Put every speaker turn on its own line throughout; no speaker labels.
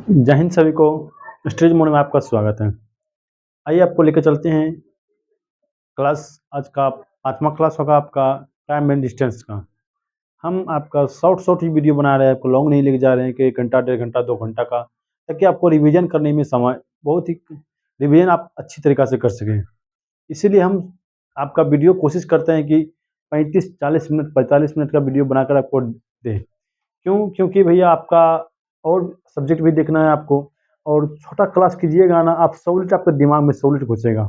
जय हिंद सभी को। स्टेज मोड में आपका स्वागत है। आइए आपको लेकर चलते हैं क्लास। आज का 5वां क्लास होगा आपका टाइम एंड डिस्टेंस का। हम आपका शॉर्ट ही वीडियो बना रहे हैं, आपको लॉन्ग नहीं लेके जा रहे हैं कि 1 घंटा 1.5 घंटा 2 घंटा का, ताकि आपको रिवीजन करने में समय बहुत ही रिवीजन आप अच्छी तरीक़ा से कर सकें। इसीलिए हम आपका वीडियो कोशिश करते हैं कि 35-40 मिनट 45 मिनट का वीडियो बनाकर आपको दें। क्योंकि भैया आपका और सब्जेक्ट भी देखना है आपको, और छोटा क्लास कीजिएगा ना, आप सहूलियत आपके दिमाग में सहूलियत घुसेगा,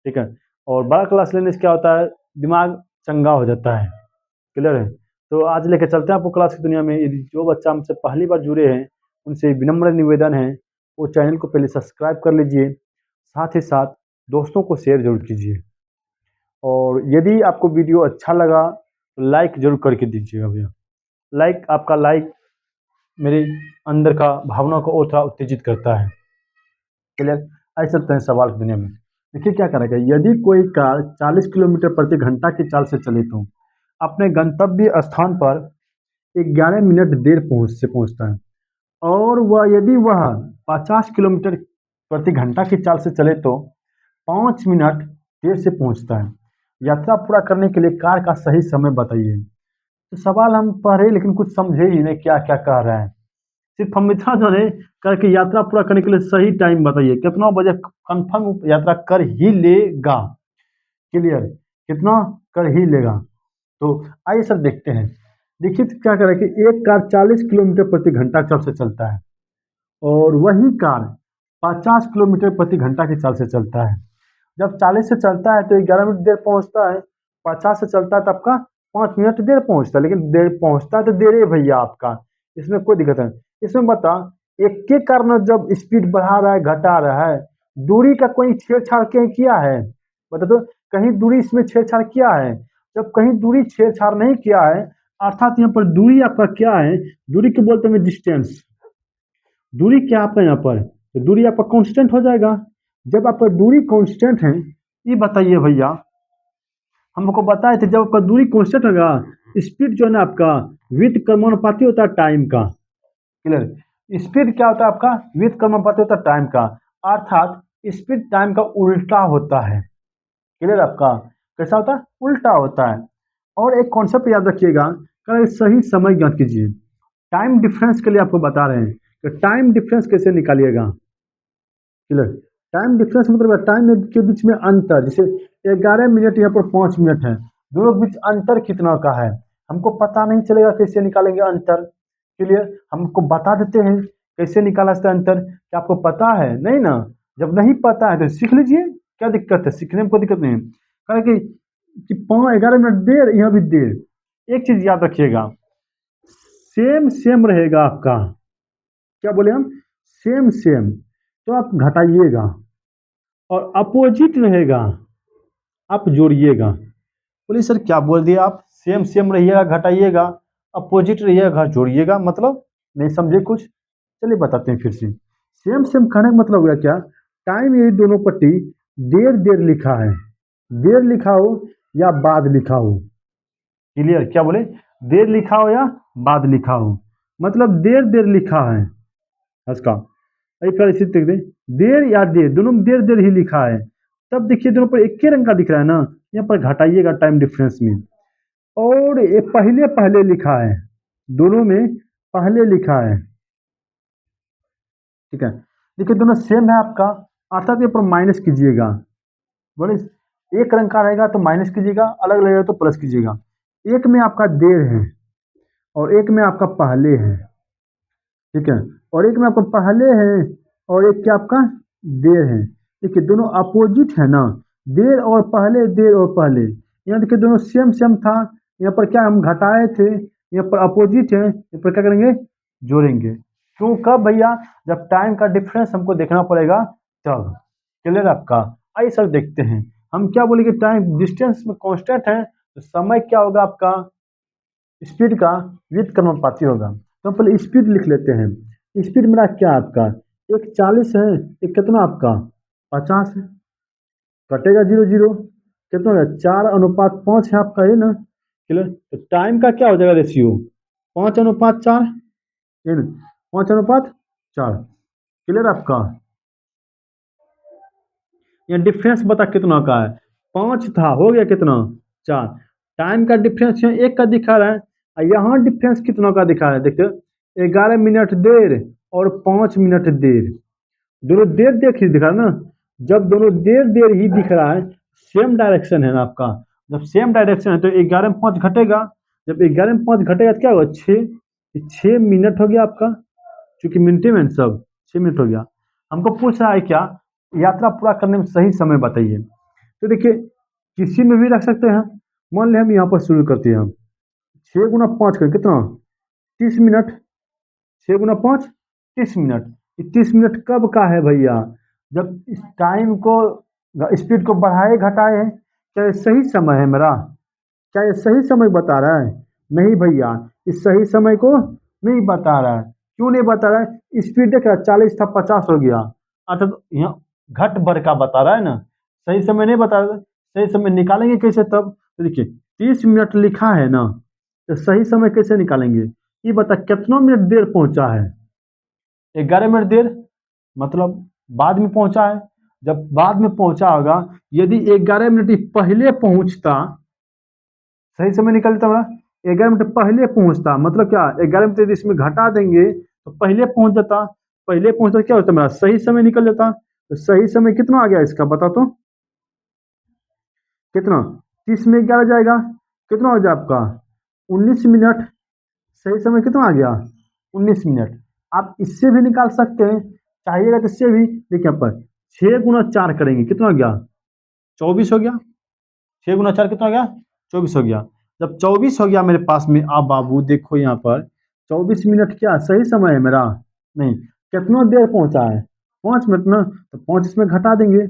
ठीक है। और बड़ा क्लास लेने से क्या होता है, दिमाग चंगा हो जाता है। क्लियर है। तो आज लेके चलते हैं आपको क्लास की दुनिया में। यदि जो बच्चा हमसे पहली बार जुड़े हैं, उनसे विनम्र निवेदन है वो चैनल को पहले सब्सक्राइब कर लीजिए, साथ ही साथ दोस्तों को शेयर जरूर कीजिए। और यदि आपको वीडियो अच्छा लगा तो लाइक जरूर करके दीजिएगा भैया। आपका लाइक मेरे अंदर का भावना को और थोड़ा उत्तेजित करता है। क्लियर। आइए चलते हैं सवाल की दुनिया में। देखिए क्या करेगा, यदि कोई कार 40 किलोमीटर प्रति घंटा की चाल से चले तो अपने गंतव्य स्थान पर 11 मिनट देर पहुंचता है। और यदि वह 50 किलोमीटर प्रति घंटा की चाल से चले तो 5 मिनट देर से पहुंचता है। यात्रा पूरा करने के लिए कार का सही समय बताइए। तो सवाल हम पढ़े लेकिन कुछ समझे ही नहीं क्या क्या कह रहे हैं। सिर्फ हम इतना जाने करके यात्रा पूरा करने के लिए सही टाइम बताइए, कितना बजे कंफर्म यात्रा कर ही लेगा। क्लियर। कितना कर ही लेगा। तो आइए सर देखते हैं। देखिए तो क्या करें कि एक कार 40 किलोमीटर प्रति घंटा चाल से चलता है और वही कार 50 किलोमीटर प्रति घंटा की चाल से चलता है। जब 40 से चलता है तो 11 मिनट देर पहुंचता है, 50 से चलता है तो आपका 5 मिनट देर पहुंचता है। लेकिन देर पहुंचता है तो देर है भैया आपका, इसमें कोई दिक्कत नहीं। इसमें बता, एक के कारण जब स्पीड बढ़ा रहा है घटा रहा है, दूरी का कोई छेड़छाड़ किया है? बता दो, कहीं दूरी इसमें छेड़छाड़ किया है? जब कहीं दूरी छेड़छाड़ नहीं किया है, अर्थात यहाँ पर दूरी आपका क्या है, दूरी को बोलते हैं डिस्टेंस। दूरी क्या आपका यहाँ पर, तो दूरी आपका कांस्टेंट हो जाएगा। जब आपका दूरी कांस्टेंट है, ये बताइए भैया, हमको बताए थे जब आपका दूरी कांस्टेंट होगा, स्पीड जो है ना आपका विथ कर्मानुपाती होता है टाइम का। क्लियर। स्पीड क्या होता है आपका, विथ कर्मानुपाती होता है टाइम का, अर्थात स्पीड टाइम का उल्टा होता है। क्लियर। आपका कैसा होता है, उल्टा होता है। और एक कॉन्सेप्ट याद रखिएगा, सही समय ज्ञात कीजिए। टाइम डिफरेंस के लिए आपको बता रहे हैं कि टाइम डिफरेंस कैसे निकालिएगा। क्लियर। टाइम डिफरेंस मतलब टाइम के बीच में अंतर, जैसे 11 मिनट यहाँ पर 5 मिनट है, दोनों के बीच अंतर कितना का है हमको पता नहीं चलेगा, कैसे निकालेंगे अंतर। क्लियर। हमको बता देते हैं कैसे निकाला जाता है अंतर। क्या आपको पता है? नहीं ना। जब नहीं पता है तो सीख लीजिए, क्या दिक्कत है, सीखने में कोई दिक्कत नहीं है। कहा कि 11 मिनट देर, यहाँ भी देर। एक चीज याद रखिएगा, सेम सेम रहेगा आपका। क्या बोले हम, सेम सेम, तो आप घटाइएगा। और अपोजिट रहेगा आप जोड़िएगा। बोलिए सर क्या बोल दिया आप, सेम सेम रहिएगा घटाइएगा, अपोजिट रहिएगा जोड़िएगा, मतलब नहीं समझे कुछ? चलिए बताते हैं फिर से। सेम सेम कहने का मतलब हुआ क्या, टाइम यही दोनों पट्टी देर देर लिखा है, देर लिखा हो या बाद लिखा हो। क्लियर। क्या बोले, देर लिखा हो या बाद लिखा हो, मतलब देर देर लिखा है इसका। इसी देख दे, देर या देर, दोनों में देर देर ही लिखा है। तब देखिए दोनों पर एक ही रंग का दिख रहा है ना, यहाँ पर घटाइएगा टाइम डिफरेंस में। और ये पहले पहले लिखा है, दोनों में पहले लिखा है। ठीक है। देखिए दोनों सेम है आपका, अर्थात यहाँ पर माइनस कीजिएगा। बोले एक रंग का रहेगा तो माइनस कीजिएगा, अलग लगेगा तो प्लस कीजिएगा। एक में आपका देर है और एक में आपका पहले है। ठीक है। और एक में आपका पहले है और एक क्या आपका देर है। देखिए दोनों अपोजिट है ना, देर और पहले, देर और पहले। यहाँ देखिए दोनों सेम सेम था, यहाँ पर क्या हम घटाए थे, यहाँ पर अपोजिट है, यहाँ पर क्या करेंगे, जोड़ेंगे। क्यों, कब भैया, जब टाइम का डिफरेंस हमको देखना पड़ेगा तब। क्लियर आपका। आइए सर देखते हैं, हम क्या बोलेंगे, टाइम डिस्टेंस में कांस्टेंट है तो समय क्या होगा आपका, स्पीड का विथ कर्मानुपाती होगा। तो हम पहले स्पीड लिख लेते हैं। स्पीड मेरा क्या आपका, एक 40 है, एक कितना आपका 50 है, कटेगा 0 0, कितना होगा 4:5 है आपका, है ना। क्लियर। तो टाइम का क्या हो जाएगा रेशियो, 5:4, 5:4। क्लियर आपका? ये डिफरेंस बता कितना का है? 5 था, हो गया कितना? 4। टाइम का डिफरेंस यहाँ 1 का दिखा रहा है, और यहाँ डिफरेंस कितना का दिखा रहा है? देखते 11 मिनट देर और 5 मिनट देर। दोनों देर देख ही दिखा रहा है ना। जब दोनों देर देर ही दिख रहा है, सेम डायरेक्शन है ना आपका। जब सेम डायरेक्शन है तो 11 में 5 घटेगा। जब 11 में 5 घटेगा तो क्या होगा? 6 मिनट हो गया आपका, क्योंकि मिनटे में सब 6 मिनट हो गया। हमको पूछ रहा है क्या? यात्रा पूरा करने में सही समय बताइए। तो देखिए, किसी में भी रख सकते हैं। मान लें हम यहाँ पर शुरू करते हैं। हम 6 × 5 करें कितना? 30 मिनट। 6 × 5 30 मिनट। 30 मिनट कब का है भैया? जब इस टाइम को, स्पीड को बढ़ाए घटाए, क्या ये सही समय है मेरा? क्या ये सही समय बता रहा है? नहीं भैया, इस सही समय को नहीं बता रहा है। क्यों नहीं बता रहा है? स्पीड देख रहा है, 40 था 50 हो गया, अर्थात तो यहाँ घट बढ़ का बता रहा है ना। सही समय नहीं बता रहा है। सही समय निकालेंगे कैसे तब? तो देखिए 30 मिनट लिखा है ना, तो सही समय कैसे निकालेंगे? ये बता कितना मिनट देर पहुंचा है? 11 मिनट देर, मतलब बाद में पहुंचा है। जब बाद में पहुंचा होगा, यदि 11 मिनट पहले पहुंचता, सही समय निकल लेता हमारा। 11 मिनट पहले पहुंचता मतलब क्या? 11 मिनट यदि इसमें घटा देंगे तो पहले पहुंच जाता। पहले पहुंचता क्या होता? मेरा सही समय निकल जाता। तो सही समय कितना आ गया इसका बता तो? कितना? 30 में 11 जाएगा, कितना हो जाए आपका? 19 मिनट। सही समय कितना आ गया? 19 मिनट। आप इससे भी निकाल सकते हैं, चाहिएगा तो इससे भी। देखिए यहाँ पर 6 × 4 करेंगे, कितना हो गया? 24 हो गया। 6 × 4 कितना हो गया? 24 हो गया। जब 24 हो गया मेरे पास में, अब बाबू देखो यहाँ पर 24 मिनट क्या सही समय है मेरा? नहीं। कितना देर पहुंचा है? 5 मिनट ना, तो 5 इसमें घटा देंगे।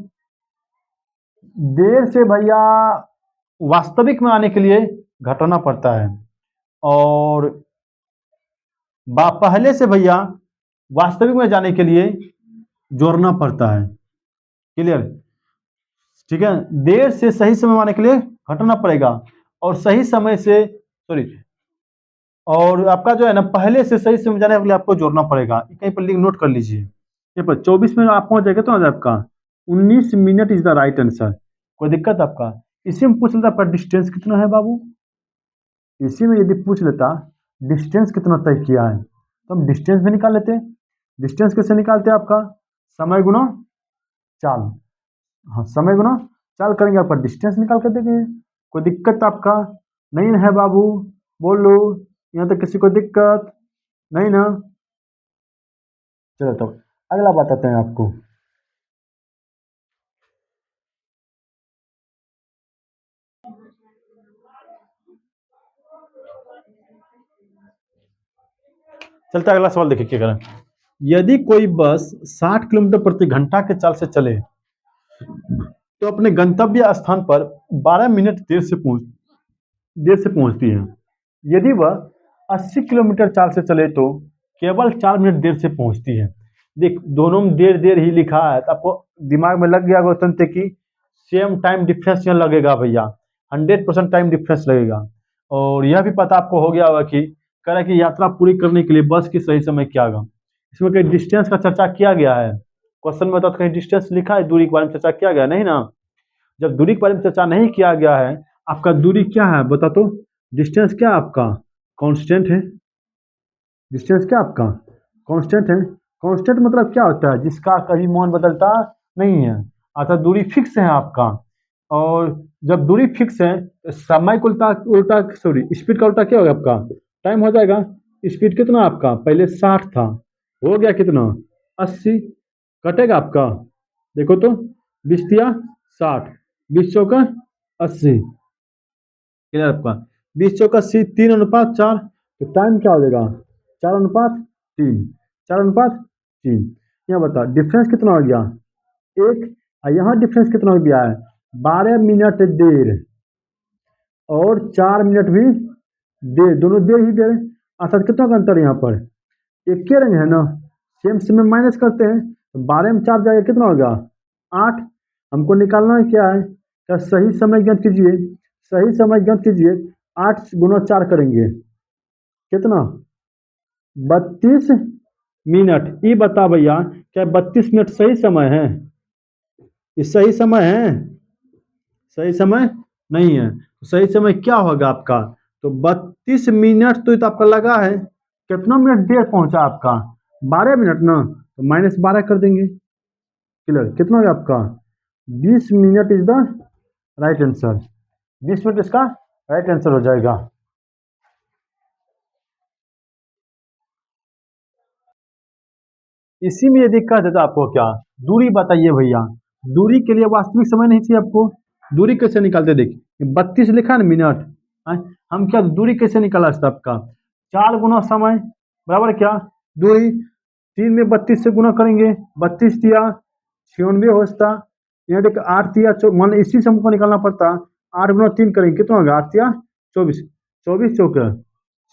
देर से भैया वास्तविक में आने के लिए घटाना पड़ता है, और पहले से भैया वास्तविक में जाने के लिए जोड़ना पड़ता है। क्लियर? ठीक है। देर से सही समय में आने के लिए घटाना पड़ेगा, और सही समय से, सॉरी, और आपका जो है ना, पहले से सही समय जाने के लिए आपको जोड़ना पड़ेगा। कहीं पर लिंक नोट कर लीजिए। ये पर 24 में आप पहुंच जाएगा तो आ जाए आपका 19 minute is the right answer. कोई दिक्कत आपका? इसी में पूछ लेता आपका डिस्टेंस कितना है बाबू। इसी में यदि पूछ लेता डिस्टेंस कितना तय किया है, तो हम डिस्टेंस भी निकाल लेते। डिस्टेंस कैसे निकालते हैं आपका? समय गुना चाल। हाँ, समय गुना चाल करेंगे, आपका डिस्टेंस निकाल कर देंगे। कोई दिक्कत आपका नहीं है बाबू? बोल लो, यहाँ तक किसी को दिक्कत नहीं ना? चलो तो अगला बताते हैं आपको। चलते अगला सवाल देखिए क्या करें। यदि कोई बस 60 किलोमीटर प्रति घंटा के चाल से चले तो अपने गंतव्य स्थान पर 12 मिनट देर से पहुंचती है। यदि वह 80 किलोमीटर चाल से चले तो केवल 4 मिनट देर से पहुंचती है। देख, दोनों में देर देर ही लिखा है, तो आपको दिमाग में लग गया होगा तुरंत कि सेम टाइम डिफरेंस यहाँ लगेगा भैया, 100% टाइम डिफरेंस लगेगा। और यह भी पता आपको हो गया होगा कि कह रहा है कि यात्रा पूरी करने के लिए बस की सही समय क्या होगा। इसमें कहीं डिस्टेंस का चर्चा किया गया है? क्वेश्चन में तो कहीं डिस्टेंस लिखा है, दूरी के बारे में चर्चा किया गया नहीं ना। जब दूरी के बारे में चर्चा नहीं किया गया है, आपका दूरी क्या है बता तो? डिस्टेंस क्या आपका कांस्टेंट है? डिस्टेंस क्या आपका कांस्टेंट है? कांस्टेंट मतलब क्या होता है? जिसका कभी मान बदलता नहीं है, अर्थात दूरी फिक्स है आपका। और जब दूरी फिक्स है तो समय को उल्टा उल्टा सॉरी स्पीड का उल्टा क्या होगा आपका? टाइम हो जाएगा। स्पीड कितना आपका पहले 60 था, हो गया कितना? 80। कटेगा आपका, देखो तो 20 × 60, 20 × 4 = 80। किधर आपका 20 × 4 = 80, 3:4। तो टाइम क्या हो जाएगा? 4:3। 4:3। यहाँ बता डिफरेंस कितना हो गया? एक। और यहाँ डिफरेंस कितना हो गया है? 12 मिनट देर और 4 मिनट भी देर, दोनों देर ही देर। अर्थात कितना का अंतर है यहाँ पर? एक के रंग है ना, सेम से में माइनस करते हैं तो 12 में 4 जाएगा, कितना हो गया? 8। हमको निकालना है क्या है? क्या सही समय ज्ञात कीजिए। सही समय ज्ञात कीजिए, 8 × 4 करेंगे। कितना 32 मिनट। ये बता भैया, क्या 32 मिनट सही समय है? ये सही समय है? सही समय नहीं है। तो सही समय क्या होगा आपका? तो 32 मिनट तो आपका लगा है, कितना मिनट देर पहुंचा आपका? 12 मिनट ना, तो -12 कर देंगे। क्लियर? कितना हो गया आपका? 20 minute is the right answer. 20 minute इसका राइट आंसर हो जाएगा। इसी में ये दिक्कत है तो आपको क्या? दूरी बताइए भैया। दूरी के लिए वास्तविक समय नहीं चाहिए आपको? दूरी कैसे निकालते? देखिए 32 लिखा है ना मिनट। हैं? हम क्या दूरी कैसे निकाला सबका? 4 गुना समय बराबर क्या? दूरी। 3 में 32 से गुना करेंगे, 32 तिया 96 होता। यहाँ देखो 8 तिया मान लो इसी से हमको निकालना पड़ता। 8 गुना 3 करेंगे, कितना होगा? 8 तिया 24, 24 चौके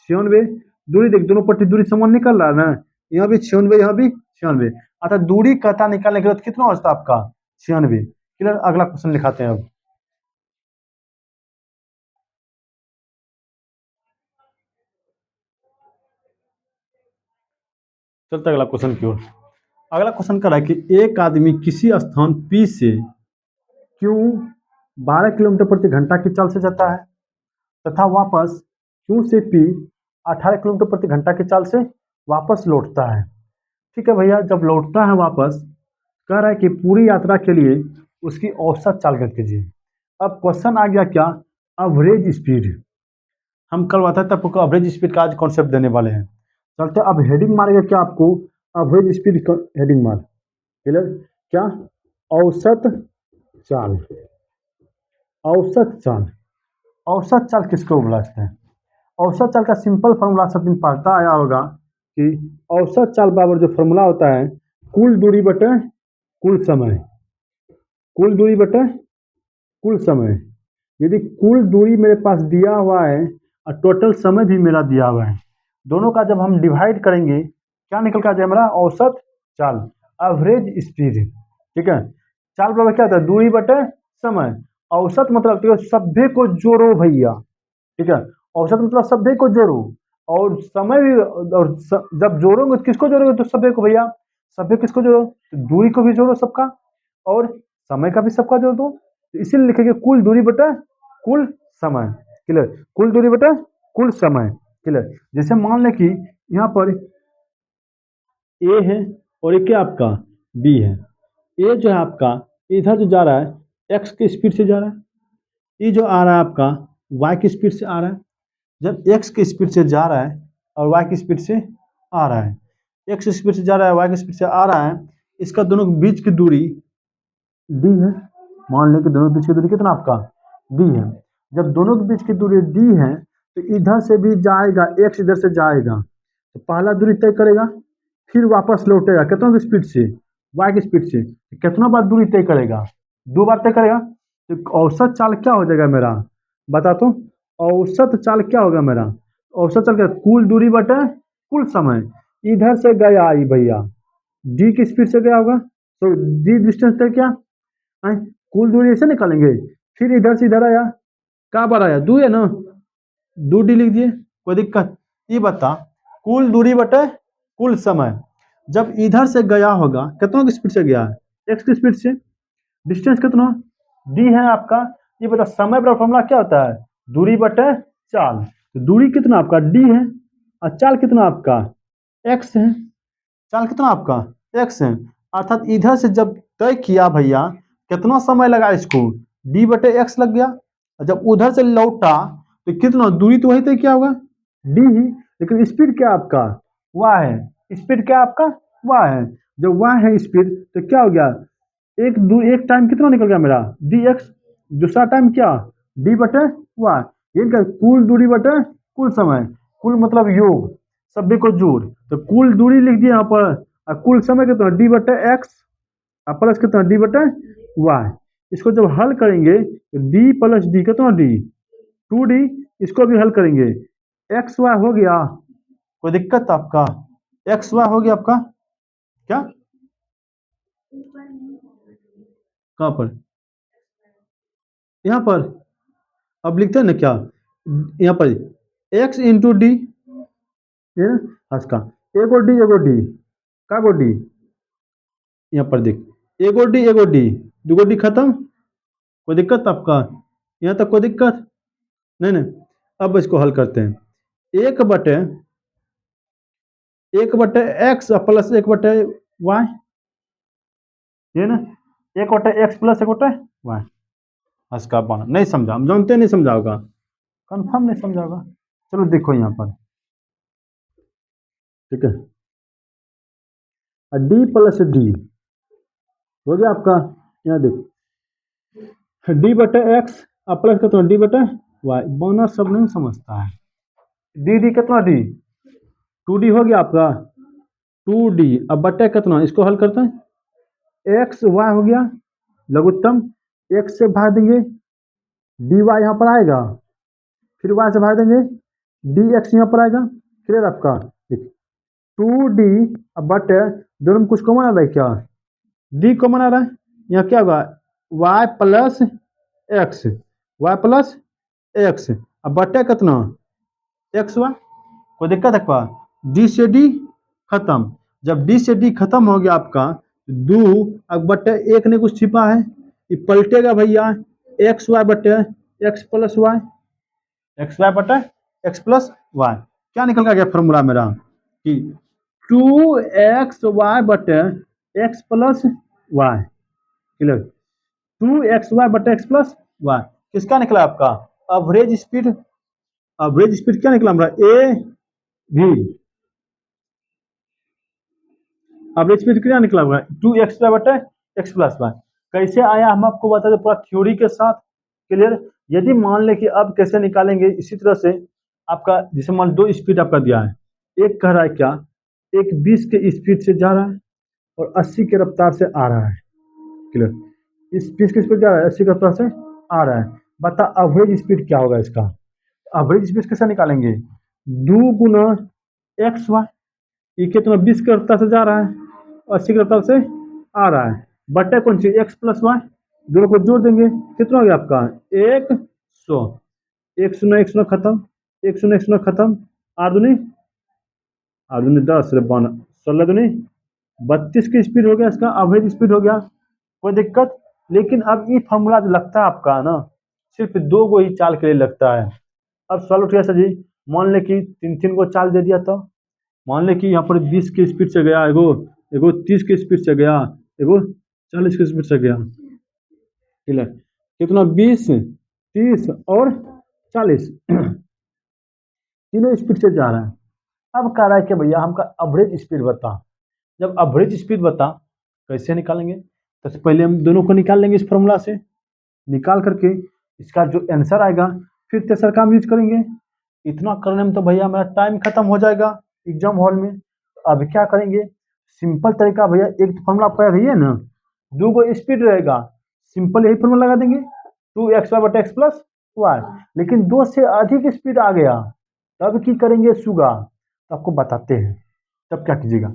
96। दूरी देख, दोनों पट्टी दूरी समान निकल रहा है ना। यहाँ भी 96, यहाँ भी 96। अर्थात दूरी कता निकालने के बाद कितना होता आपका? 96। क्लियर? अगला क्वेश्चन लिखाते हैं अब। चलते अगला क्वेश्चन की ओर। अगला क्वेश्चन कर रहा है कि एक आदमी किसी स्थान P से क्यों 12 किलोमीटर प्रति घंटा की चाल से जाता है तथा वापस Q से P 18 किलोमीटर प्रति घंटा की चाल से वापस लौटता है। ठीक है भैया, जब लौटता है वापस, कह रहा है कि पूरी यात्रा के लिए उसकी औसत चाल ज्ञात कीजिए। अब क्वेश्चन आ गया क्या? Average speed. हम कल बताते हैं आपको एवरेज स्पीड का आज कॉन्सेप्ट देने वाले हैं। चलते अब हेडिंग मारेगा क्या आपको? एवरेज स्पीड हेडिंग मार। क्लियर? क्या? औसत चाल। औसत चाल। औसत चाल किसको बोलते हैं? औसत चाल का सिंपल फॉर्मूला सब दिन पढ़ता आया होगा कि औसत चाल बराबर जो फॉर्मूला होता है, कुल दूरी बटे कुल समय। कुल दूरी बटे कुल समय। यदि कुल दूरी मेरे पास दिया हुआ है और टोटल समय भी मेरा दिया हुआ है, दोनों का जब हम डिवाइड करेंगे, क्या निकल कर आ जाए हमारा? औसत चाल, एवरेज स्पीड। ठीक है? चाल बराबर क्या होता है? दूरी बटे समय। औसत मतलब तो सभ्य को जोड़ो भैया। ठीक है? औसत मतलब सभ्य को जोड़ो, और समय भी, और जब जोड़ोगे तो किसको जोड़ोगे? तो सभ्य को भैया। सभ्य किसको जोड़ो? तो दूरी को भी जोड़ो सबका, और समय का भी सबका जोड़ दो। तो इसीलिए लिखेंगे कुल दूरी बटा कुल समय। क्लियर? कुल दूरी बटा कुल समय। क्लियर? जैसे मान लें कि यहाँ पर ए है और ये क्या आपका? बी है। ए जो है आपका इधर जो जा रहा है एक्स की स्पीड से जा रहा है, ये जो आ रहा है आपका वाई की स्पीड से आ रहा है। जब एक्स की स्पीड से जा रहा है और वाई की स्पीड से आ रहा है, एक्स स्पीड से जा रहा है, वाई की स्पीड से आ रहा है, इसका दोनों के बीच की दूरी डी है। मान लें कि दोनों के बीच की दूरी कितना आपका? डी है। जब दोनों के बीच की दूरी डी है, तो इधर से भी जाएगा, एक्स इधर से जाएगा, तो पहला दूरी तय करेगा, फिर वापस लौटेगा कितना की स्पीड से? वाई की स्पीड से। कितना बार दूरी तय करेगा? 2 बार तय करेगा। तो औसत चाल क्या हो जाएगा मेरा? बता तो। औसत चाल क्या होगा मेरा? औसत चाल क्या? कुल दूरी बटे कुल समय। इधर से गया आई भैया, डी की स्पीड से गया होगा, तो डी डिस्टेंस तय क्या है? कुल दूरी ऐसे निकालेंगे। फिर इधर से इधर आया, कहाँ पर आया? 2 है ना, 2 डी लिख दिए, कोई दिक्कत? ये बता, कुल दूरी बटे कुल समय। जब इधर से गया होगा, कितना की स्पीड से गया है? एक्स की स्पीड से। डिस्टेंस कितना? डी है आपका। ये बता, समय पर फॉर्मूला क्या होता है? दूरी बटे चाल। तो दूरी कितना आपका? डी है, और चाल कितना आपका? एक्स है। चाल कितना आपका? एक्स है। अर्थात इधर से जब तय किया भैया, कितना समय लगा इसको? डी बटे एक्स लग गया। और जब उधर से लौटा, तो कितना दूरी तो वही तय किया होगा, डी ही। लेकिन स्पीड क्या आपका? वाह है। स्पीड क्या आपका? वाह है। जब वाह है स्पीड, तो क्या हो गया? एक टाइम कितना निकल गया मेरा? D x. दूसरा टाइम क्या? डी बटे वाह। ये क्या? कुल दूरी बटे कुल समय। कुल मतलब योग, सभी को जोड़। तो कुल दूरी लिख दिया यहाँ पर, और कुल समय कितना? डी बटे एक्स, और प्लस कितना? डी बटे वाई। इसको जब हल करेंगे तो डी प्लस डी कितना? D 2D। इसको भी हल करेंगे, एक्स वाई हो गया। कोई दिक्कत आपका? एक्स वाई हो गया आपका क्या? कहाँ पर? यहाँ पर। अब लिखते हैं ना क्या यहाँ पर? एक्स इंटू डी, ये ना हंस का एगो डी का गो डी यहाँ पर देख एगो डी दूगो डी खत्म कोई दिक्कत आपका यहाँ तक कोई दिक्कत नहीं नहीं। अब इसको हल करते हैं एक बटे एक्स प्लस एक बटे वाई ये ना एक बटे एक्स प्लस एक बटे वाई इसका बना नहीं समझा हम जानते नहीं समझा होगा कन्फर्म नहीं समझा होगा। चलो देखो यहाँ पर ठीक है डी प्लस डी हो गया आपका यहाँ देखो डी बटे एक्स प्लस कितना डी बटे वाई बोनस सब नहीं समझता है डी डी कितना डी टू डी हो गया आपका टू डी अब बटे कितना इसको हल करते हैं एक्स वाई हो गया लघुत्तम एक्स से भाग देंगे डी वाई यहाँ पर आएगा फिर वाई से भाग देंगे डी एक्स यहाँ पर आएगा क्लियर आपका टू डी अब बटे दोनों में कुछ कॉमन आ रहा है क्या डी कॉमन आ रहा है यहाँ क्या होगा वाई प्लस एक्स अब बटे कितना एक्स वाई कोई दिक्कत है क्या डी से डी खत्म जब डी से डी खत्म हो गया आपका दो अब बटे एक ने कुछ छिपा है ये पलटेगा भैया एक्स वाई बटे x plus y x y बटे एक्स प्लस वाई क्या निकल गया फॉर्मूला मेरा कि टू एक्स वाई बटे x plus y clear two x y बटे एक्स प्लस वाई किसका निकला आपका एवरेज स्पीड क्या निकला हमारा ए भी एवरेज स्पीड क्या निकला हुआ टू एक्स वाई बटे एक्स प्लस वाई कैसे आया हम आपको बता दें पूरा थ्योरी के साथ क्लियर यदि मान लें कि अब कैसे निकालेंगे इसी तरह से आपका जैसे मान दो स्पीड आपका दिया है एक कह रहा है क्या एक 20 के स्पीड से जा रहा है और 80 के रफ्तार से आ रहा है क्लियर इस 20 की स्पीड जा रहा है 80 की रफ्तार से आ रहा है बता एवरेज स्पीड क्या होगा इसका एवरेज स्पीड कैसे निकालेंगे 2 गुना एक्स वाई ये कितना 20 की रफ्तार से जा रहा है 80 की रफ्तार से आ रहा है बटे कौन सी एक्स प्लस वाई दोनों को जोड़ देंगे कितना हो गया आपका 100 1 शून्य खत्म 1 शून्य खत्म आठ दूनी 10 16 दूनी 32 की स्पीड हो गया इसका एवरेज स्पीड हो गया कोई दिक्कत लेकिन अब ये फॉर्मूला जो लगता है आपका ना सिर्फ दो गो ही चाल के लिए लगता है अब सवाल उठ गया सर जी मान ले कि तीन को चाल दे दिया तो मान ले कि यहाँ पर 20 की स्पीड से गया एगो 30 की स्पीड से गया एगो 40 की स्पीड से गया क्लियर कितना 20 30 और 40 तीनों स्पीड से जा रहा है अब कह रहा है कि भैया हमका एवरेज स्पीड बता जब एवरेज स्पीड बता कैसे निकालेंगे तो पहले हम दोनों को निकाल लेंगे इस फॉर्मूला से निकाल करके इसका जो आंसर आएगा फिर तेसर काम यूज करेंगे इतना करने में तो भैया मेरा टाइम खत्म हो जाएगा एग्जाम हॉल में अब क्या करेंगे सिंपल तरीका भैया एक तो फॉर्मूला आपका रही है ना दो गो स्पीड रहेगा सिंपल यही फॉर्मूला लगा देंगे 2xy बटे एक्स प्लस वाई लेकिन 2 से अधिक स्पीड आ गया तब की करेंगे सुगा तो आपको बताते हैं तब क्या कीजिएगा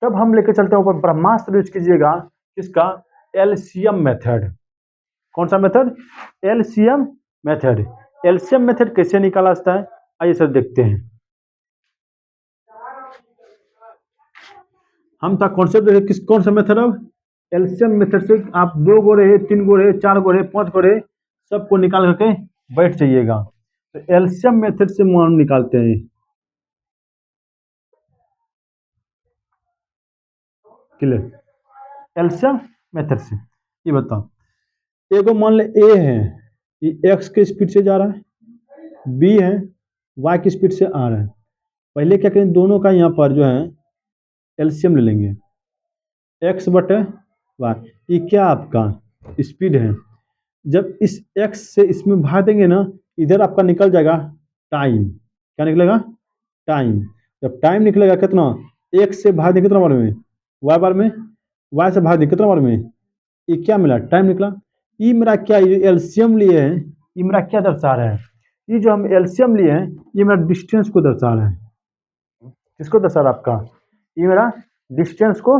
तब हम लेकर चलते हैं ऊपर ब्रह्मास्त्र यूज कीजिएगा किसका एलसीएम मेथड कौन सा method LCM method LCM method कैसे निकाला जाता है आइए सर देखते हैं हम था कॉन्सेप्ट किस कौन सा मेथड अब एलसीएम मेथड से आप 2 गो रहे 3 गो रहे 4 गो रहे 5 गो रहे सबको निकाल करके बैठ जाइएगा तो एलसीएम मेथड से हम निकालते हैं क्लियर एलसीएम मेथड से ये बताओ एगो मान ले ए है ये एक्स के स्पीड से जा रहा है बी है वाई की स्पीड से आ रहा है पहले क्या करें दोनों का यहाँ पर जो है एलसीएम ले लेंगे एक्स बटे वाई ये क्या आपका स्पीड है जब इस एक्स से इसमें भाग देंगे ना इधर आपका निकल जाएगा टाइम क्या निकलेगा टाइम जब टाइम निकलेगा कितना एक्स से भाग देंगे कितना बार में वाई बार में वाई से भाग देंगे कितना बार में ये क्या मिला टाइम निकला ये मेरा क्या ये एलसीएम लिए है ये मेरा क्या दर्शा रहा है ये जो हम एलसीएम लिए हैं ये मेरा डिस्टेंस को दर्शा रहा है किसको दर्शा रहा है आपका ये मेरा डिस्टेंस को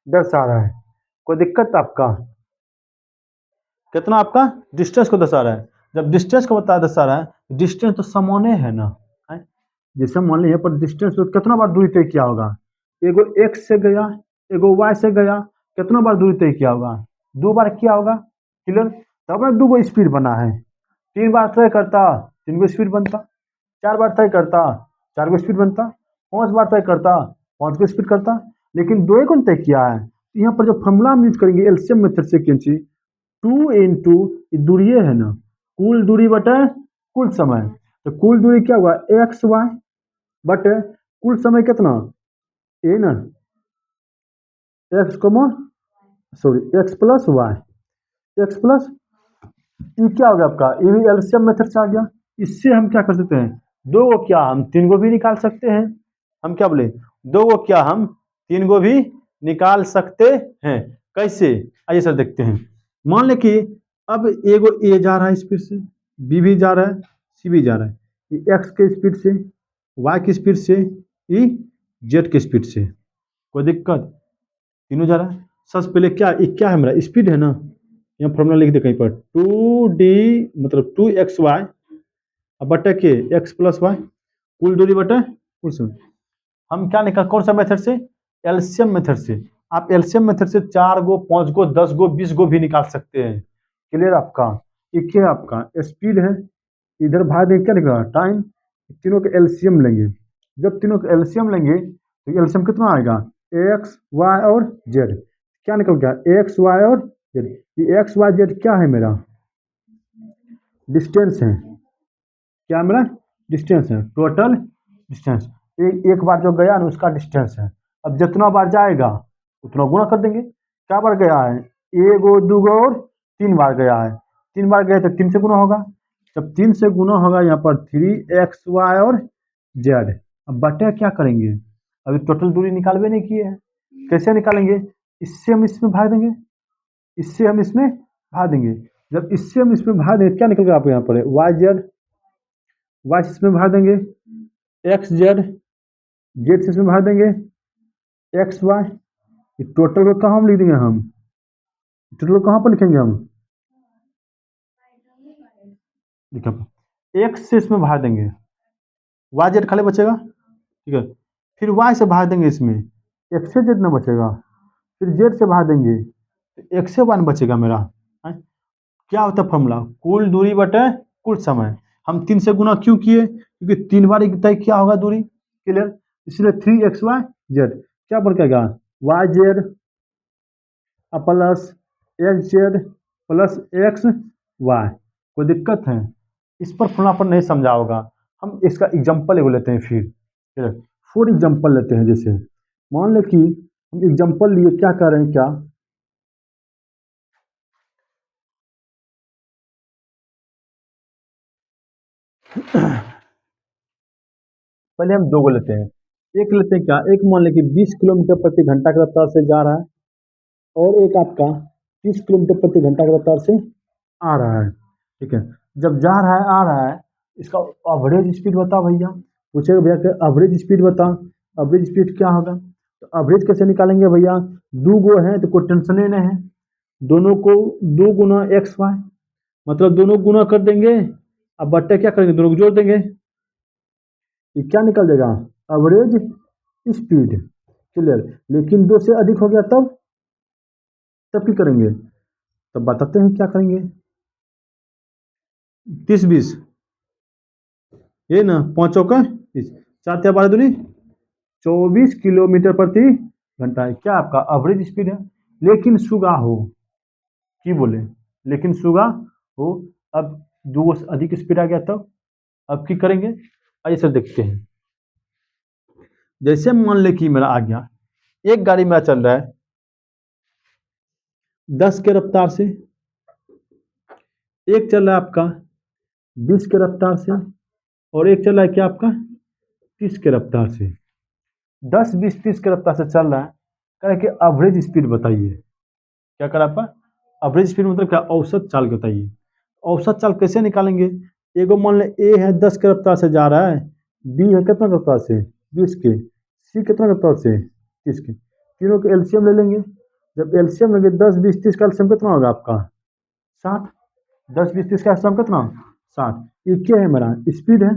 दर्शा रहा है कोई दिक्कत आपका कितना आपका डिस्टेंस को दर्शा रहा है जब डिस्टेंस को बता दर्शा रहा है डिस्टेंस तो समाने है ना है? जैसे मान लीजिए यहाँ पर डिस्टेंस तो कितना बार दूरी तय किया होगा, एगो एक्स से गया, एगो वाई से गया, कितना बार दूरी तय किया होगा, 2 बार किया होगा। क्लियर, तब ना 2 गो स्पीड बना है। 3 बार तय करता 3 गो स्पीड बनता, 4 बार तय करता 4 गो स्पीड बनता, 5 बार तय करता 5 गो स्पीड करता। लेकिन 2 को तय किया है, यहाँ पर जो फॉर्मूला हम यूज करेंगे एलसीएम मेथड से कैंची 2 इंटू दूरी है ना, कुल दूरी बटे कुल समय। तो कुल दूरी क्या हुआ एक्स वाई बटे कुल समय कितना ए ना, x comma sorry x plus y, x plus ये क्या हो गया आपका, ये भी एलसीएम मेथड से आ गया। इससे हम क्या कर सकते हैं, 2 को क्या हम 3 को भी निकाल सकते हैं। हम क्या बोले, 2 को क्या हम 3 को भी निकाल सकते हैं। कैसे, आइए सर देखते हैं। मान ले कि अब एगो ए जा रहा है स्पीड से, बी भी जा रहा है, सी भी जा रहा है, ये एक्स के स्पीड से, वाई की स्पीड से, ई जेड की स्पीड से। कोई दिक्कत, तीनों जा रहा है। सबसे पहले क्या ये क्या है मेरा स्पीड है ना, यहाँ फॉर्मूला लिख दे कहीं पर 2d मतलब 2xy अब बटे के एक्स प्लस वाई, कुल दूरी बटे कुल समय। हम क्या निकाल कौन सा मेथड से, एलसीएम मेथड से। आप एलसीएम मेथड से 4 गो 5 गो 10 गो 20 गो भी निकाल सकते हैं। क्लियर आपका, ये क्या आपका स्पीड है, इधर भाग देंगे क्या निकला टाइम, तीनों के एलसीएम लेंगे। जब तीनों के एलसीएम लेंगे तो एलसीएम कितना आएगा, एक्स वाई और जेड। क्या निकल गया एक्स वाई और जेड, ये एक्स वाई जेड क्या है मेरा डिस्टेंस है, क्या मेरा डिस्टेंस है, टोटल डिस्टेंस। एक बार जो गया ना उसका डिस्टेंस है। अब जितना बार जाएगा उतना गुणा कर देंगे। क्या बार गया है, एगो 2 गो और 3 बार गया है, 3 बार गया तो 3 से गुना होगा। जब 3 से गुना होगा यहाँ पर 3xy और जेड। अब बटे क्या करेंगे, अभी टोटल दूरी निकालवे नहीं किए हैं, कैसे निकालेंगे, इससे हम इसमें भाग देंगे, इससे हम इसमें भाग देंगे। जब इससे हम इसमें भाग देंगे क्या निकल गया आपको यहाँ पर वाई जेड, वाई से इसमें भाग देंगे एक्स जेड, जेड से इसमें भाग देंगे एक्स वाई। टोटल को कहाँ हम लिख देंगे, हम टोटल को कहाँ पर लिखेंगे हम, देखिए एक्स से इसमें भाग देंगे, वाई जेड खाली बचेगा, ठीक है। फिर वाई से भाग देंगे इसमें, एक्स से जेड ना बचेगा, फिर जेड से भाग देंगे तो एक्स से वाई बचेगा मेरा है? क्या होता है फॉर्मूला, कुल दूरी बटे कुल समय। हम 3 से गुना क्यों किए, क्योंकि 3 बार तय क्या होगा दूरी। क्लियर, इसलिए 3xy जेड क्या बन जाएगा y z plus x z plus x y. कोई दिक्कत है, इस पर फॉर्मूला पर नहीं समझा होगा। हम इसका एग्जांपल एगो लेते हैं फिर फॉर एग्जांपल लेते हैं। जैसे मान ले कि हम एग्जांपल लिए क्या कर रहे हैं, क्या पहले हम 2 को लेते हैं। एक लेते हैं क्या, एक मान लें कि 20 किलोमीटर प्रति घंटा की रफ्तार से जा रहा है और एक आपका 30 किलोमीटर प्रति घंटा की रफ्तार से आ रहा है। ठीक है, जब जा रहा है आ रहा है, इसका एवरेज स्पीड बता भैया। पूछेगा भैया कि एवरेज स्पीड बता, एवरेज स्पीड क्या होगा, तो एवरेज कैसे निकालेंगे भैया, 2 गो है तो कोई टेंशन ही नहीं है, दोनों को 2 गुना एक्स वाई मतलब दोनों गुना कर देंगे। अब बट्टे क्या करेंगे, दोनों को जोड़ देंगे, ये क्या निकल जाएगा एवरेज स्पीड। क्लियर, लेकिन 2 से अधिक हो गया तब तब क्या करेंगे, तब बताते हैं क्या करेंगे। 30 20 ये ना 5 का 30, 4 त्या 12 दूनी 24 किलोमीटर प्रति घंटा है क्या आपका एवरेज स्पीड है। लेकिन सुगा हो की बोले, लेकिन सुगा हो, अब 2 से अधिक स्पीड आ गया तब अब की करेंगे। आइए सर देखते हैं। जैसे मान ले कि मेरा आ गया, एक गाड़ी मेरा चल रहा है 10 के रफ्तार से, एक चल रहा है आपका 20 के रफ्तार से, और एक चल रहा है क्या आपका 30 के रफ्तार से। 10 20 30 के रफ्तार से चल रहा है, कह रहे कि एवरेज स्पीड बताइए। क्या करा आपका एवरेज स्पीड मतलब क्या, औसत चाल के बताइए। औसत चाल कैसे निकालेंगे, एगो मान ले ए है 10 के रफ्तार से जा रहा है, बी है कितना रफ्तार से 20 के, सी कितना रफ्तार से 30 के, तीनों के एलसीएम ले लेंगे। जब एलसीएम लेंगे 10 20 30 का एलसीएम कितना होगा आपका 60, 10 20 30 का एलसीएम कितना 60। ये क्या है मेरा स्पीड है,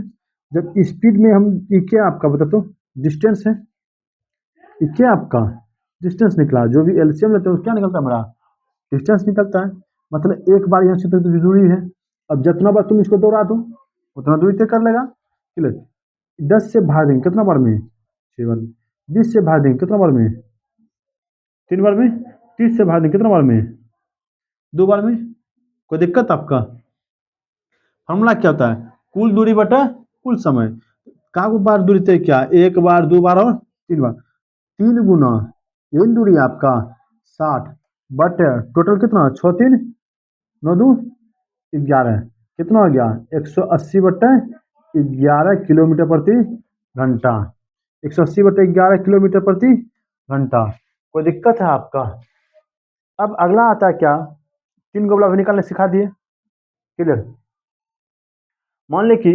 जब स्पीड में हम, ये क्या आपका बता तो डिस्टेंस है, ये क्या आपका डिस्टेंस निकला, जो भी एलसीएम लेते हैं क्या निकलता है हमारा, डिस्टेंस निकलता है। मतलब एक बार यहाँ से तो दूरी है, अब जितना बार तुम इसको दौड़ा दो उतना दूरी तय कर लेगा। क्लियर। 10 से भाग देंगे कितना बार में, 6 बार में। 20 से भाग देंगे कितना बार में, 3 बार में। 30 से भाग देंगे कितना बार में, 2 बार में। कोई दिक्कत आपका, फॉर्मूला क्या होता है, कुल दूरी बटा कुल समय। का बार दूरी तय क्या, एक बार, 2 बार और 3 बार। 3 गुना यही दूरी है आपका 60 बट टोटल कितना, 6 3 9 2 11, कितना हो गया 180 बटे 11 किलोमीटर प्रति घंटा। 180 बटे 11 किलोमीटर प्रति घंटा। कोई दिक्कत है आपका। अब अगला आता है क्या, 3 गोबला भी निकालने सिखा दिए। क्लियर। मान ले कि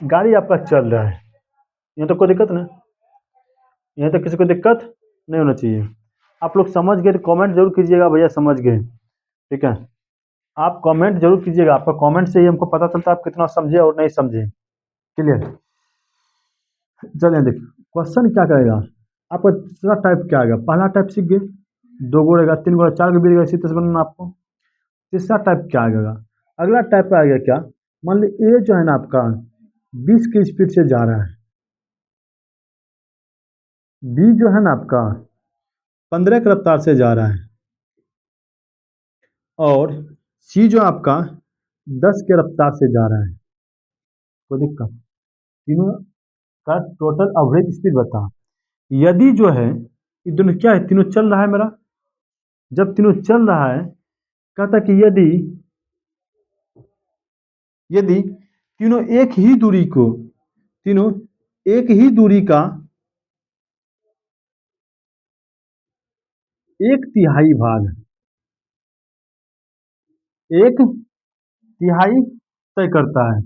गाड़ी आपका चल रहा है, यहाँ तो कोई दिक्कत नहीं, यहाँ तक किसी को दिक्कत नहीं होना चाहिए। आप लोग समझ गए तो कमेंट जरूर कीजिएगा, भैया समझ गए। ठीक है, आप कमेंट जरूर कीजिएगा, आपका कमेंट से ही हमको पता चलता है आप कितना समझे और नहीं समझे। क्लियर। चलिए देखिए क्वेश्चन क्या करेगा, आपका तीसरा टाइप क्या आएगा, पहला टाइप सीख गए, 2 गो रहेगा, 3 गो, 4 गो भी रहेगा, इसी तरह से बनाना आपको। तीसरा टाइप क्या आएगा, अगला टाइप आएगा क्या, मान ली ए जो है ना आपका 20 की स्पीड से जा रहा है, बी जो है ना आपका 15 की रफ्तार से जा रहा है, और सी जो आपका 10 की रफ्तार से जा रहा है। कोई दिक्कत, तीनों का टोटल एवरेज स्पीड बता। यदि जो है ये दोनों क्या है, तीनों चल रहा है मेरा, जब तीनों चल रहा है, कहता कि यदि यदि तीनों एक ही दूरी को, तीनों एक ही दूरी का 1/3 भाग, 1/3 तय करता है,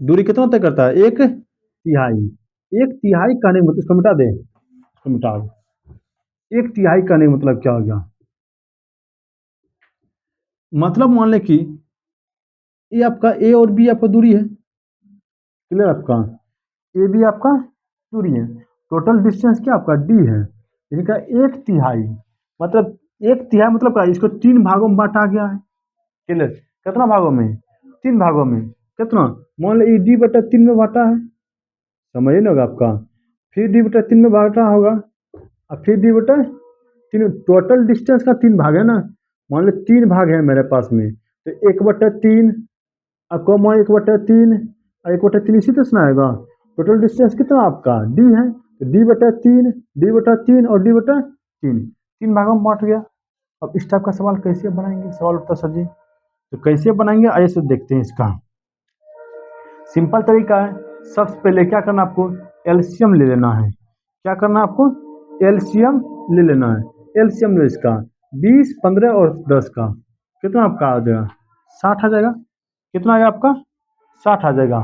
दूरी कितना तय करता है, 1/3। 1/3 कहने का मतलब, इसको मिटा दे, इसको मिटा दो। 1/3 कहने का मतलब क्या हो गया, मतलब मान ले कि ये आपका ए और बी आपका दूरी है। क्लियर आपका, ए बी आपका दूरी है, टोटल डिस्टेंस क्या आपका डी है, इनका 1/3 मतलब 1/3 मतलब क्या, इसको 3 भागों में बांटा गया है। क्लियर। कितना भागों में, 3 भागों में। कितना, मान लो डी बटा 3 में बांटा है, समझिए ना होगा आपका, फिर डी बटा 3 में बांटा होगा, और फिर डी बटा 3, टोटल डिस्टेंस का 3 भाग है ना, मान लो 3 भाग है मेरे पास में, तो 1/3 और कॉमा 1/3 और 1/3 इसी तरह से आएगा। टोटल डिस्टेंस कितना आपका डी है, तो डी बटा तीन और डी बटा 3, 3 भागों में बांट गया। अब इस टाइप का सवाल कैसे बनाएंगे, सवाल उत्तर सर जी, तो कैसे बनाएंगे आइए से देखते हैं। इसका सिंपल तरीका है, सबसे पहले क्या करना आपको, एलसीएम ले लेना है। क्या करना है आपको, एलसीएम ले लेना है। एलसीएम ले इसका 20 15 और 10 का कितना आपका आ जाएगा, 60 आ जाएगा। कितना आएगा आपका, 60 आ जाएगा।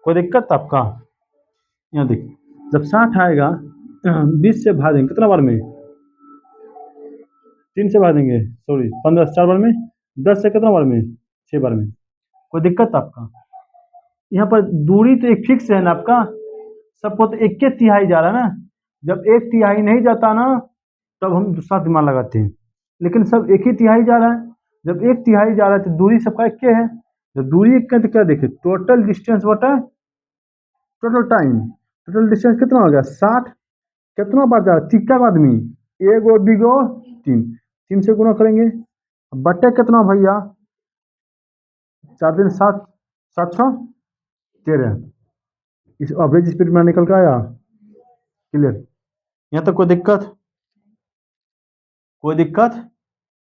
कोई दिक्कत आपका, यहाँ देखिए जब 60 आएगा 20 से भाग देंगे कितना बार में, 3 से भाग देंगे, सॉरी 15 से 4 बार में, 10 से कितना बार में, 6 बार में। कोई दिक्कत आपका, यहाँ पर दूरी तो एक फिक्स है ना आपका, सबको तो 1/3 जा रहा है ना, जब 1/3 नहीं जाता ना तब हम दूसरा दिमाग लगाते हैं, लेकिन सब 1/3 जा रहा है, जब 1/3 जा रहा है तो दूरी सबका 1 है, जब दूरी 1 है तो क्या देखे, टोटल डिस्टेंस बटा टोटल टाइम। टोटल डिस्टेंस कितना हो गया 60, कितना बार जा रहा है, तीन आदमी, एगो बिगो 3, 3 से गुना करेंगे, बटे कितना भैया, 4 दिन 7, 7 6 13, इस एवरेज स्पीड में निकल के आया। क्लियर। यहाँ तक कोई दिक्कत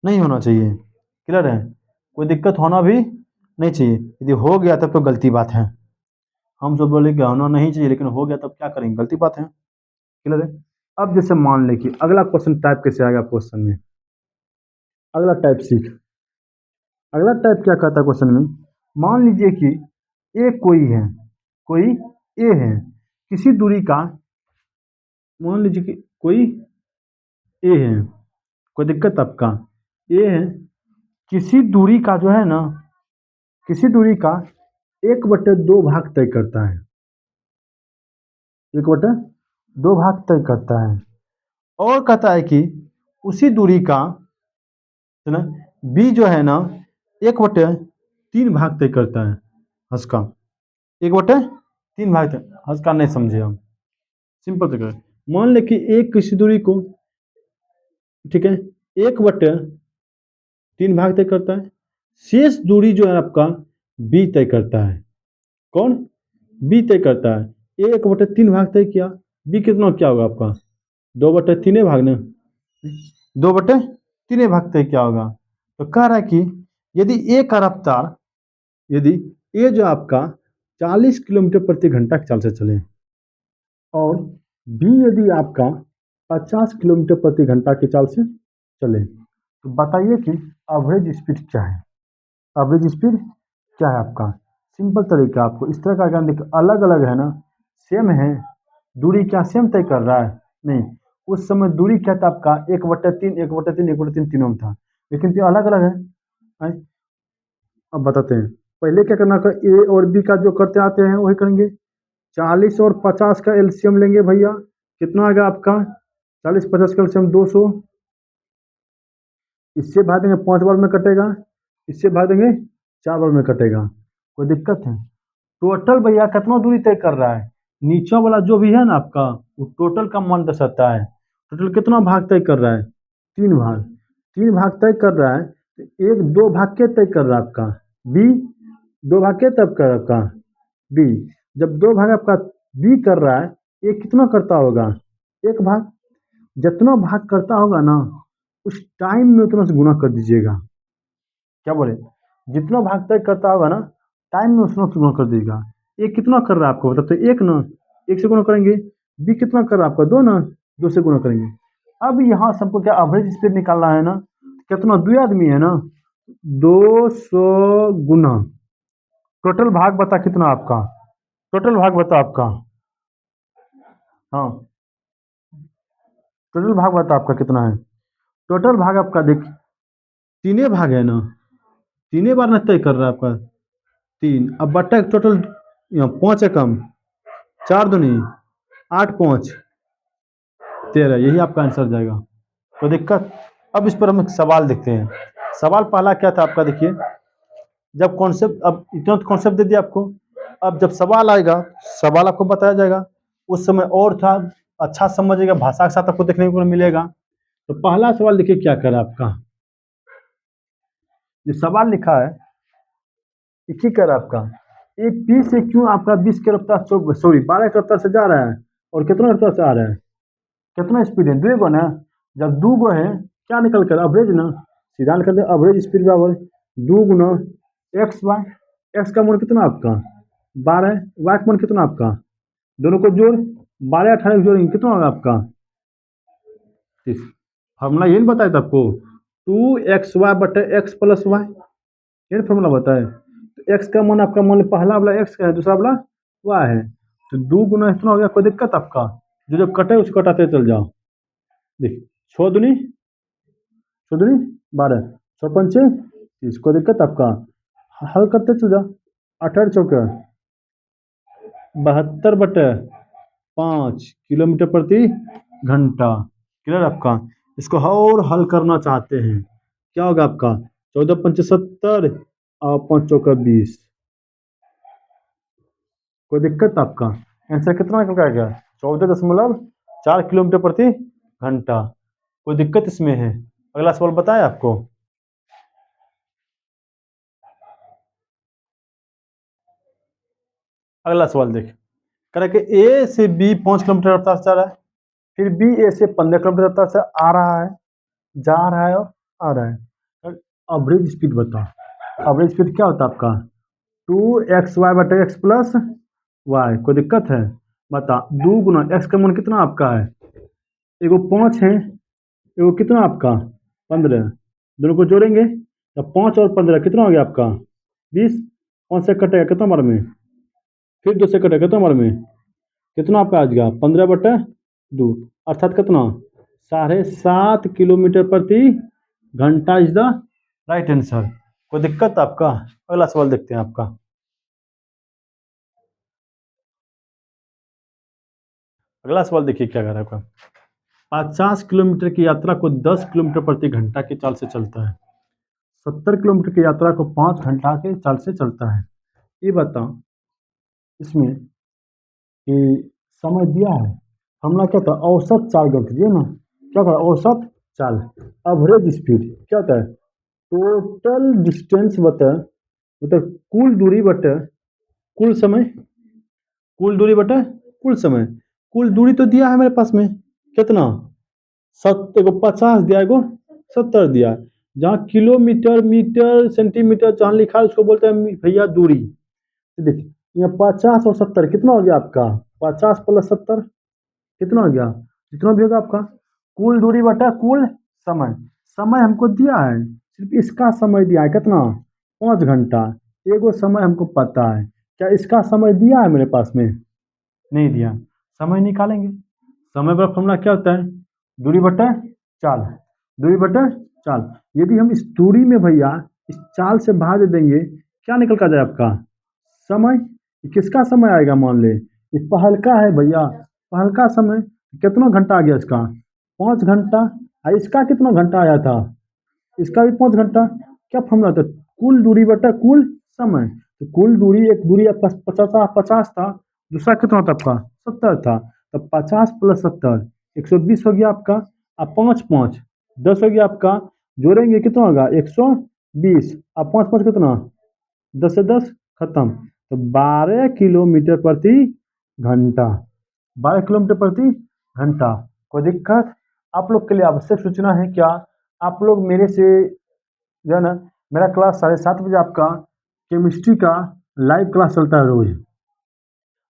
नहीं होना चाहिए। क्लियर है, कोई दिक्कत होना भी नहीं चाहिए, यदि हो गया तब तो गलती बात है, हम सब बोले कि होना नहीं चाहिए लेकिन हो गया तब क्या करेंगे, गलती बात है। क्लियर है। अब जैसे मान ले कि अगला क्वेश्चन टाइप कैसे आएगा क्वेश्चन में, अगला टाइप सीख, अगला टाइप क्या कहता है क्वेश्चन में, मान लीजिए कि ए कोई है, कोई ए है, किसी दूरी का, मान लीजिए कि कोई ए है, कोई दिक्कत आपका, ए है, किसी दूरी का जो है ना, किसी दूरी का 1/2 भाग तय करता है, 1/2 भाग तय करता है। और कहता है कि उसी दूरी का है ना बी जो है ना 1/3 भाग तय करता है हंस का, 1/3 भाग तय, हंस का नहीं समझे हम, सिंपल से करें। मान ले कि एक किसी दूरी को, ठीक है, 1/3 भाग तय करता है, शेष दूरी जो है आपका बी तय करता है। कौन? बी तय करता है। ए 1/3 भाग तय किया, बी कितना क्या होगा आपका? 2/3 भाग ना, 2/3 भाग तय क्या होगा? तो कह रहा है कि यदि ए का रफ्तार, यदि ए जो आपका 40 किलोमीटर प्रति घंटा की चाल से चले और बी यदि आपका 50 किलोमीटर प्रति घंटा की चाल से चले, तो बताइए कि एवरेज स्पीड क्या है? एवरेज स्पीड क्या है आपका? सिंपल तरीका, आपको इस तरह का ज्ञान देखिए, अलग अलग है ना, सेम है, दूरी क्या सेम तय कर रहा है? नहीं, उस समय दूरी क्या था आपका? 1/3, 1/3, 1/3 तीनों में था, लेकिन ये अलग अलग है। हैं? अब बताते हैं, पहले क्या करना, ए और बी का जो करते आते हैं वही करेंगे। 40 और 50 का एलसीएम लेंगे भैया, कितना आएगा आपका? 40 50 का एलसीएम 200, इससे भाग देंगे 5 बार में कटेगा, इससे भाग देंगे 4 बार में कटेगा, कोई दिक्कत है? टोटल भैया कितना दूरी तय कर रहा है? नीचे वाला जो भी है ना आपका, वो टोटल का मान दर्शाता है। टोटल कितना भाग तय कर रहा है? 3 भाग, 3 भाग तय कर रहा है, तो एक 2 भाग के तय कर रहा है आपका बी, 2 भाग के तब कर आपका बी। जब 2 भाग आपका बी कर रहा है, ये कितना करता होगा? 1 भाग। जितना भाग करता होगा ना, उस टाइम में उतना से गुना कर दीजिएगा। क्या बोले? जितना भाग तय करता होगा ना, टाइम में उतना से गुना कर दीजिएगा। ये कितना कर रहा है आपको बता, तो 1 ना, 1 से गुना करेंगे। बी कितना कर रहा है आपका? 2 ना, 2 से गुना करेंगे। अब यहाँ सबको क्या एवरेज स्पीड निकालना है ना, कितना? 2 आदमी है ना, 200 गुना टोटल भाग बता कितना आपका? टोटल भाग बता आपका, हाँ, टोटल भाग बता आपका कितना है? टोटल भाग आपका देख, 3 भाग है ना, 3 बार ना तय कर रहा है आपका 3, अब बट्टा टोटल 5 है कम, 4 दूनी 8, 5 13, यही आपका आंसर जाएगा। कोई दिक्कत? अब इस पर हम एक सवाल देखते हैं। सवाल पहला क्या था आपका? देखिए, जब कॉन्सेप्ट, अब इतना तो कॉन्सेप्ट दे दिया आपको, अब जब सवाल आएगा, सवाल आपको बताया जाएगा, उस समय और था अच्छा समझिएगा, भाषा के साथ आपको देखने को मिलेगा। तो पहला सवाल देखिए क्या कर रहा है आपका, जो सवाल लिखा है ये क्या कर रहा है आपका? एक पी से क्यों आपका 20 के रफ्तार, सॉरी 12 के रफ्तार से जा रहा है, और कितना रफ्तार से आ रहा है? कितना स्पीड है? 2 गो ना, जब 2 गो है, क्या निकल कर एवरेज ना, सीधा निकल कर एवरेज स्पीड बराबर 2 गुना एक्स वाई। एक्स का मान कितना आपका? 12, वाई का मान कितना आपका? दोनों को जोड़, 12 18 को जोड़ेंगे कितना होगा आपका? 30। फॉर्मूला यही बताया था आपको, 2xy/x+y, यही फॉर्मूला बताए। तो एक्स का मान आपका, मान पहला वाला एक्स का है, दूसरा वाला वाई है, तो 2 गुना इतना हो गया। कोई दिक्कत आपका? जो जो कटे उसको कटाते चल जाओ। देख, 6 दूनी 6 दूनी 12, 6 पंचे 30, कोई दिक्कत आपका? हल करते चल जाओ। 18 चौके 72/5 किलोमीटर प्रति घंटा। क्लियर आपका? इसको और हल करना चाहते हैं, क्या होगा आपका? 14 पंचे 70 और 5 चौका 20, कोई दिक्कत आपका? आंसर कितना निकल आएगा? 14.4 किलोमीटर प्रति घंटा। कोई दिक्कत इसमें है? अगला सवाल बताए आपको। अगला सवाल देख, कह कि ए से बी 5 किलोमीटर रफ्तार से जा रहा है, फिर बी ए से 15 किलोमीटर रफ्तार से आ रहा है, जा रहा है और आ रहा है। एवरेज स्पीड बता। एवरेज स्पीड क्या होता है आपका? 2xy/x+y। कोई दिक्कत है? बता, 2 गुना एक्स का मान कितना आपका है? एगो 5 है, एगो कितना आपका? 15, दोनों को जोड़ेंगे तो 5 और 15 कितना हो गया आपका? 20। 5 से कटेगा कितना बार में? फिर 2 से कटेगा कितना बार में? कितना आपका आ जाएगा? 15/2, अर्थात कितना? 7.5 किलोमीटर प्रति घंटा इज द राइट आंसर। कोई दिक्कत आपका? अगला सवाल देखते हैं आपका। अगला सवाल देखिए क्या कह रहा है आपका। 50 किलोमीटर की यात्रा को 10 किलोमीटर प्रति घंटा की चाल से चलता है। 70 किलोमीटर की यात्रा को 5 घंटा के चाल से चलता है। ये बताओ इसमें कि समय दिया है, फॉर्मूला क्या था, औसत चाल कर कीजिए ना, क्या था औसत चाल, एवरेज स्पीड क्या होता है, टोटल डिस्टेंस बटा मतलब कुल दूरी बटे कुल समय, कुल दूरी बटे कुल समय। कुल दूरी तो दिया है मेरे पास में कितना, एगो 50 दिया, एगो 70 दिया है। जहाँ किलोमीटर मीटर सेंटीमीटर जहाँ लिखा है उसको बोलते हैं भैया दूरी। देखिए यहाँ 50 और 70 कितना हो गया आपका, 50 प्लस 70 कितना हो गया, जितना भी होगा आपका कुल दूरी बटा कुल समय। समय हमको दिया है, सिर्फ इसका समय दिया है कितना, 5 घंटा। एगो समय हमको पता है, क्या इसका समय दिया है मेरे पास में, नहीं दिया। समय निकालेंगे, समय का फॉर्मूला क्या होता है, दूरी बटा चाल, दूरी बटा चाल। यदि हम इस दूरी में भैया इस चाल से भाग देंगे, क्या निकल कर जाए आपका समय। किसका समय आएगा, मान ले ये पहलका है भैया, पहलका समय कितना घंटा आ गया इसका, 5 घंटा। और इसका कितना घंटा आया था, इसका भी 5 घंटा। क्या फॉर्मूला था, कुल दूरी बटा कुल समय। तो कुल दूरी, एक दूरी आपका 50 था, दूसरा कितना था आपका 70 था। तो 50 प्लस 70 120 हो गया आपका। अब 5 5 10 हो गया आपका, जोड़ेंगे कितना होगा 120। अब 5 5 कितना, 10 से 10 खत्म। तो 12 किलोमीटर प्रति घंटा, 12 किलोमीटर प्रति घंटा। कोई दिक्कत, आप लोग के लिए आवश्यक सूचना है क्या, आप लोग मेरे से जो है ना, मेरा क्लास 7:30 बजे आपका केमिस्ट्री का लाइव क्लास चलता है रोज।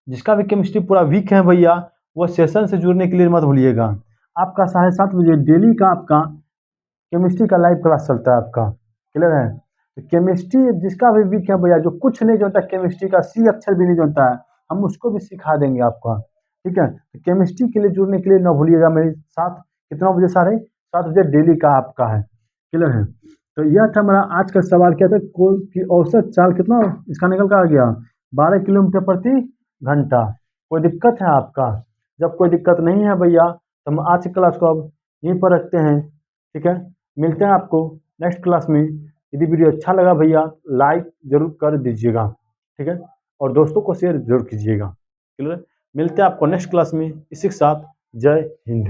जिसका भी केमिस्ट्री पूरा वीक है भैया, वो सेशन से जुड़ने के लिए मत भूलिएगा। आपका 7:30 बजे डेली का आपका केमिस्ट्री का लाइव क्लास चलता है आपका, क्लियर है। तो केमिस्ट्री जिसका भी वीक है भैया, जो कुछ नहीं जानता केमिस्ट्री का, सी अक्षर भी नहीं जानता है, हम उसको भी सिखा देंगे आपका, ठीक है। तो केमिस्ट्री के लिए जुड़ने के लिए ना भूलिएगा मेरे साथ, कितना बजे, 7:30 बजे डेली का आपका है, क्लियर है। तो यह था मेरा आज का सवाल, क्या था कि औसत चाल कितना इसका निकल कर आ गया, 12 किलोमीटर प्रति घंटा। कोई दिक्कत है आपका, जब कोई दिक्कत नहीं है भैया तो हम आज की क्लास को अब यहीं पर रखते हैं, ठीक है। मिलते हैं आपको नेक्स्ट क्लास में। यदि वीडियो अच्छा लगा भैया लाइक जरूर कर दीजिएगा, ठीक है, और दोस्तों को शेयर जरूर कीजिएगा, क्लियर। मिलते हैं आपको नेक्स्ट क्लास में, इसी के साथ जय हिंद।